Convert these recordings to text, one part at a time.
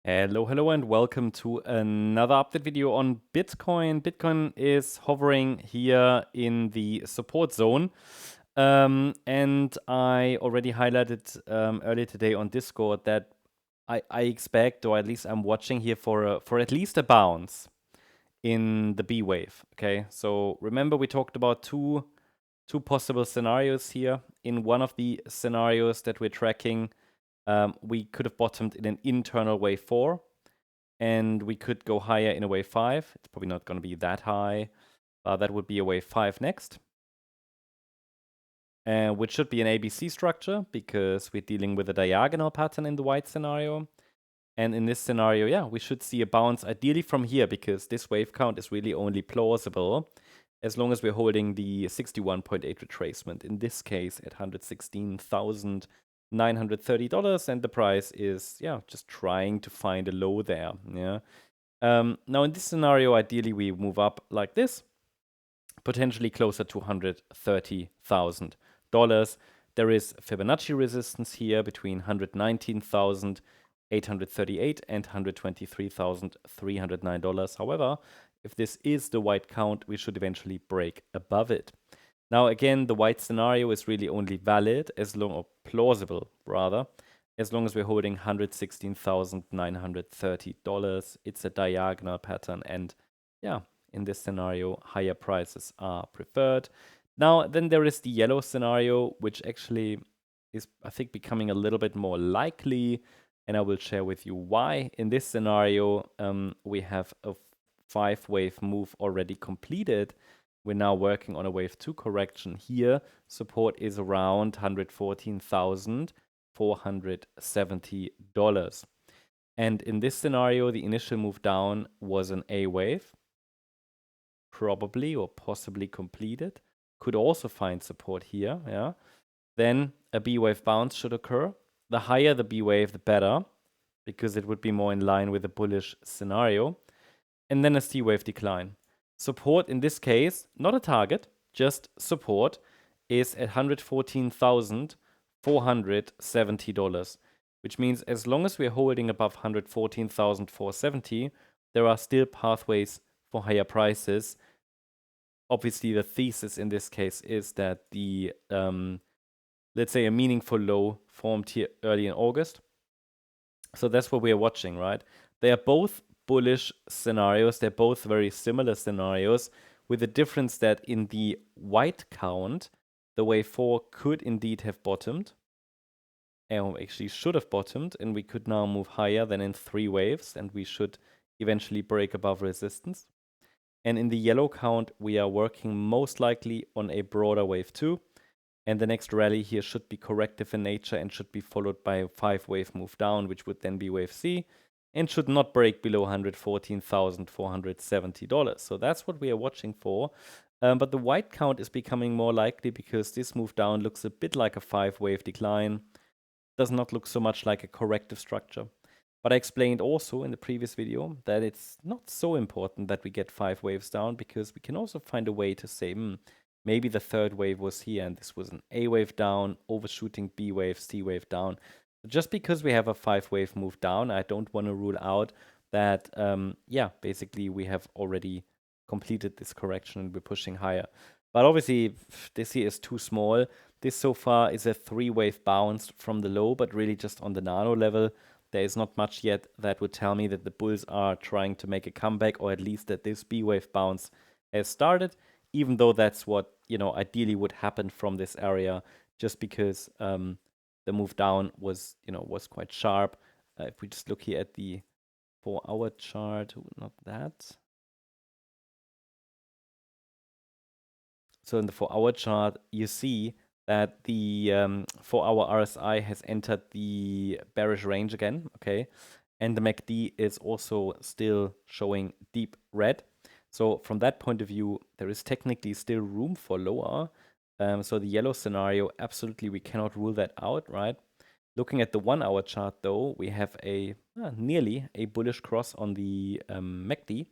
Hello, and welcome to another update video on Bitcoin. Bitcoin is hovering here in the support zone. And I already highlighted earlier today on Discord that I expect, or at least I'm watching here for at least a bounce in the B wave. Okay, so remember we talked about two possible scenarios here. In one of the scenarios that we're tracking, we could have bottomed in an internal wave 4, and we could go higher in a wave 5. It's probably not going to be that high. That would be a wave 5 next, which should be an ABC structure because we're dealing with a diagonal pattern in the white scenario. And in this scenario, yeah, we should see a bounce ideally from here because this wave count is really only plausible as long as we're holding the 61.8 retracement, in this case at $116,930, and the price is, yeah, just trying to find a low there, yeah. Now in this scenario, ideally we move up like this, potentially closer to $130,000. There is Fibonacci resistance here between 119,838 and $123,309. However, if this is the white count, we should eventually break above it. Now, again, the white scenario is really only valid as long, or plausible rather, as long as we're holding $116,930. It's a diagonal pattern, and yeah, in this scenario, higher prices are preferred. Now, then there is the yellow scenario, which actually is, I think, becoming a little bit more likely, and I will share with you why. In this scenario, we have a 5-wave move already completed. We're now working on a wave 2 correction here. Support is around $114,470. And in this scenario, the initial move down was an A wave, probably or possibly completed. Could also find support here, yeah. Then a B wave bounce should occur. The higher the B wave, the better, because it would be more in line with the bullish scenario. And then a C wave decline. Support in this case, not a target, just support, is at $114,470, which means as long as we're holding above $114,470, there are still pathways for higher prices. Obviously, the thesis in this case is that the, let's say, a meaningful low formed here early in August. So that's what we are watching, right? They are both bullish scenarios. They're both very similar scenarios, with the difference that in the white count, the wave 4 could indeed have bottomed, and actually should have bottomed, and we could now move higher than in 3 waves, and we should eventually break above resistance. And in the yellow count, we are working most likely on a broader wave 2, and the next rally here should be corrective in nature and should be followed by a 5-wave move down, which would then be wave C, and should not break below $114,470. So that's what we are watching for. But the white count is becoming more likely because this move down looks a bit like a 5-wave decline. Does not look so much like a corrective structure. But I explained also in the previous video that it's not so important that we get 5 waves down, because we can also find a way to say, maybe the 3rd wave was here and this was an A wave down, overshooting B wave, C wave down. Just because we have a 5-wave move down, I don't want to rule out that, yeah, basically we have already completed this correction and we're pushing higher. But obviously, this here is too small. This so far is a 3-wave bounce from the low, but really just on the nano level. There is not much yet that would tell me that the bulls are trying to make a comeback, or at least that this B wave bounce has started, even though that's what, ideally would happen from this area, just because the move down was, was quite sharp. If we just look here at the 4-hour chart, not that. So in the 4-hour chart, you see that the 4-hour RSI has entered the bearish range again, okay? And the MACD is also still showing deep red. So from that point of view, there is technically still room for lower. So the yellow scenario, absolutely, we cannot rule that out, right? Looking at the 1-hour chart, though, we have a nearly a bullish cross on the MACD,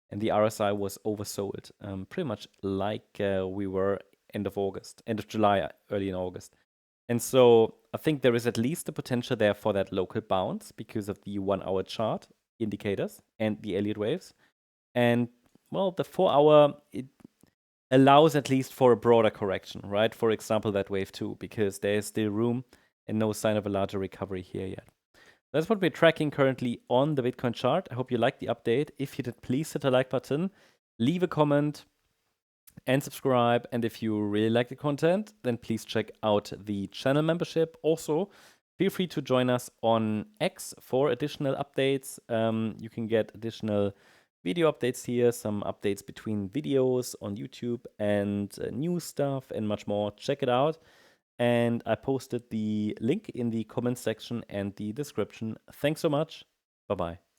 and the RSI was oversold, pretty much like we were end of July, early in August. And so I think there is at least the potential there for that local bounce because of the 1-hour chart indicators and the Elliott waves. And well, the 4-hour, it allows at least for a broader correction, right? For example, that wave 2, because there is still room and no sign of a larger recovery here yet. That's what we're tracking currently on the Bitcoin chart. I hope you liked the update. If you did, please hit the like button, leave a comment, and subscribe. And if you really like the content, then please check out the channel membership. Also, feel free to join us on X for additional updates. You can get additional video updates here, some updates between videos on YouTube, and new stuff and much more. Check it out. And I posted the link in the comment section and the description. Thanks so much. Bye-bye.